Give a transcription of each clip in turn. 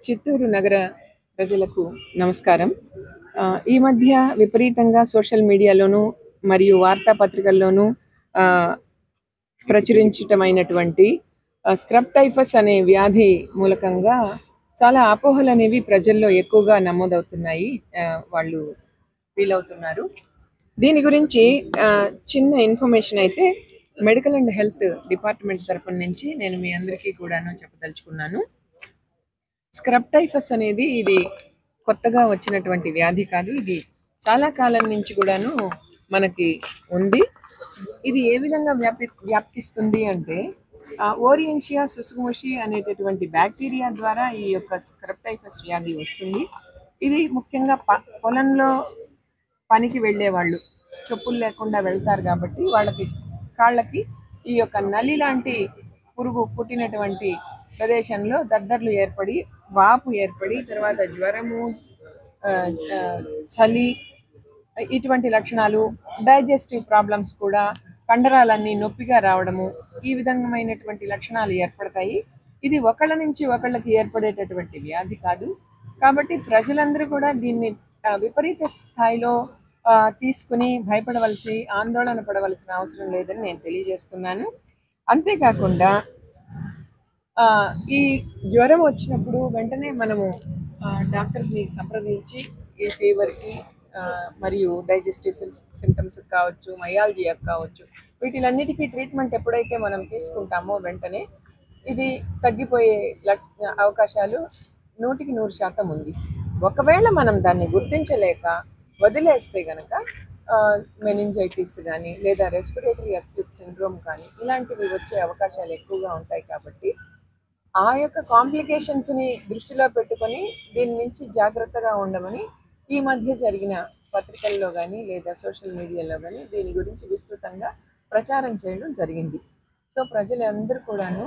చిత్తూరు నగర ప్రజలకు నమస్కారం. ఈ మధ్య విపరీతంగా సోషల్ మీడియాలోను మరియు వార్తాపత్రికల్లోనూ ప్రచురించటమైనటువంటి స్క్రబ్ టైఫస్ అనే వ్యాధి మూలకంగా చాలా అపోహలు అనేవి ప్రజల్లో ఎక్కువగా నమోదవుతున్నాయి. వాళ్ళు ఫీల్ అవుతున్నారు. దీని గురించి చిన్న ఇన్ఫర్మేషన్ అయితే మెడికల్ అండ్ హెల్త్ డిపార్ట్మెంట్ తరఫున నుంచి నేను మీ అందరికీ కూడాను చెప్పదలుచుకున్నాను. స్క్రబ్ టైఫస్ అనేది ఇది కొత్తగా వచ్చినటువంటి వ్యాధి కాదు. ఇది చాలా కాలం నుంచి కూడాను మనకి ఉంది. ఇది ఏ విధంగా వ్యాప్తిస్తుంది అంటే ఓరియంషియా సుసుమోషి అనేటటువంటి బ్యాక్టీరియా ద్వారా ఈ యొక్క స్క్రబ్ టైఫస్ వ్యాధి వస్తుంది. ఇది ముఖ్యంగా పొలంలో పనికి వెళ్ళే వాళ్ళు చెప్పులు లేకుండా వెళ్తారు కాబట్టి వాళ్ళకి కాళ్ళకి ఈ యొక్క నలి లాంటి పురుగు పుట్టినటువంటి ప్రదేశంలో దద్దర్లు ఏర్పడి వాపు ఏర్పడి తర్వాత జ్వరము, చలి ఇటువంటి లక్షణాలు, డైజెస్టివ్ ప్రాబ్లమ్స్ కూడా, కండరాలన్నీ నొప్పిగా రావడము, ఈ విధమైనటువంటి లక్షణాలు ఏర్పడతాయి. ఇది ఒకళ్ళ నుంచి ఒకళ్ళకి ఏర్పడేటటువంటి వ్యాధి కాదు. కాబట్టి ప్రజలందరూ కూడా దీన్ని విపరీత స్థాయిలో తీసుకుని భయపడవలసి, ఆందోళన పడవలసిన అవసరం లేదని నేను తెలియజేస్తున్నాను. అంతేకాకుండా ఈ జ్వరం వచ్చినప్పుడు వెంటనే మనము డాక్టర్ని సంప్రదించి ఈ ఫీవర్కి మరియు డైజెస్టివ్ సిమ్టమ్స్ కావచ్చు, మయాలజియా కావచ్చు, వీటిలన్నిటికీ ట్రీట్మెంట్ ఎప్పుడైతే మనం తీసుకుంటామో వెంటనే ఇది తగ్గిపోయే అవకాశాలు 100% ఉంది. ఒకవేళ మనం దాన్ని గుర్తించలేక వదిలేస్తే కనుక మెనింజైటిస్ కానీ లేదా రెస్పిరేటరీ అక్యూట్ సిండ్రోమ్ కానీ ఇలాంటివి వచ్చే అవకాశాలు ఎక్కువగా ఉంటాయి. కాబట్టి ఆ యొక్క కాంప్లికేషన్స్ని దృష్టిలో పెట్టుకొని దీని నుంచి జాగ్రత్తగా ఉండమని ఈ మధ్య జరిగిన పత్రికల్లో కానీ లేదా సోషల్ మీడియాలో కానీ దీని గురించి విస్తృతంగా ప్రచారం చేయడం జరిగింది. సో ప్రజలందరూ కూడాను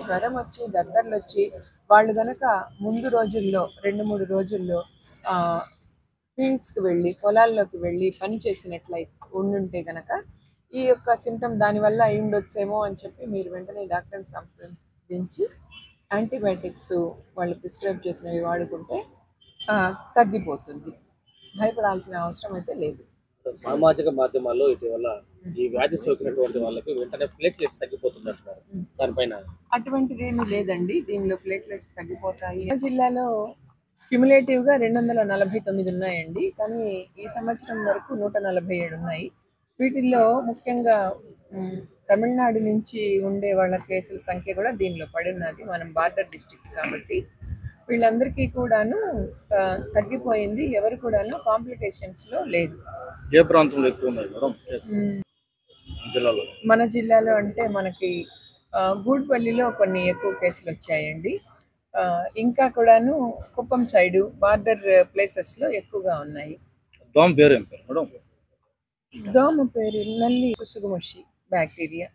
జ్వరం వచ్చి దద్దర్లు వచ్చి వాళ్ళు కనుక ముందు రోజుల్లో 2-3 రోజుల్లో ఫీల్డ్స్కి వెళ్ళి పొలాల్లోకి వెళ్ళి పని చేసినట్లయితే ఉండుంటే కనుక ఈ యొక్క సిమ్టమ్ దానివల్ల అయి ఉండొచ్చేమో అని చెప్పి మీరు వెంటనే డాక్టర్ని సంప్రదించి యాంటీబయాటిక్స్ వాళ్ళు ప్రిస్క్రైబ్ చేసినవి వాడుకుంటే తగ్గిపోతుంది. భయపడాల్సిన అవసరం అయితే లేదు. సామాజిక మాధ్యమాల్లో ఇటీవల ఈ వ్యాధి సోకినటువంటి వాళ్ళకి వెంటనే ప్లేట్లెట్స్ తగ్గిపోతున్నట్టున్నారు. దానిపైన అటువంటిది ఏమీ లేదండి. దీనిలో ప్లేట్లెట్స్ తగ్గిపోతాయి. జిల్లాలో క్యుములేటివ్గా 249 ఉన్నాయండి. కానీ ఈ సంవత్సరం వరకు 147 ఉన్నాయి. వీటిల్లో ముఖ్యంగా తమిళనాడు నుంచి ఉండే వాళ్ళ కేసుల సంఖ్య కూడా దీనిలో పడి ఉన్నది. మనం బార్డర్ డిస్ట్రిక్ట్ కాబట్టి వీళ్ళందరికీ కూడాను తగ్గిపోయింది. ఎవరు కూడాను కాంప్లికేషన్స్లో లేదు. ఏ ప్రాంతంలో ఎక్కువ ఉన్నాయి మేడం జిల్లాలో? మన జిల్లాలో అంటే మనకి గూడ్పల్లిలో కొన్ని ఎక్కువ కేసులు వచ్చాయండి. ఇంకా కూడాను కుప్పం సైడు బార్డర్ ప్లేసెస్లో ఎక్కువగా ఉన్నాయి. దోమ పేరు ఏం పేరు మేడం? దోమ పేరు నల్లి సుసుమోషి బ్యాక్టీరియా.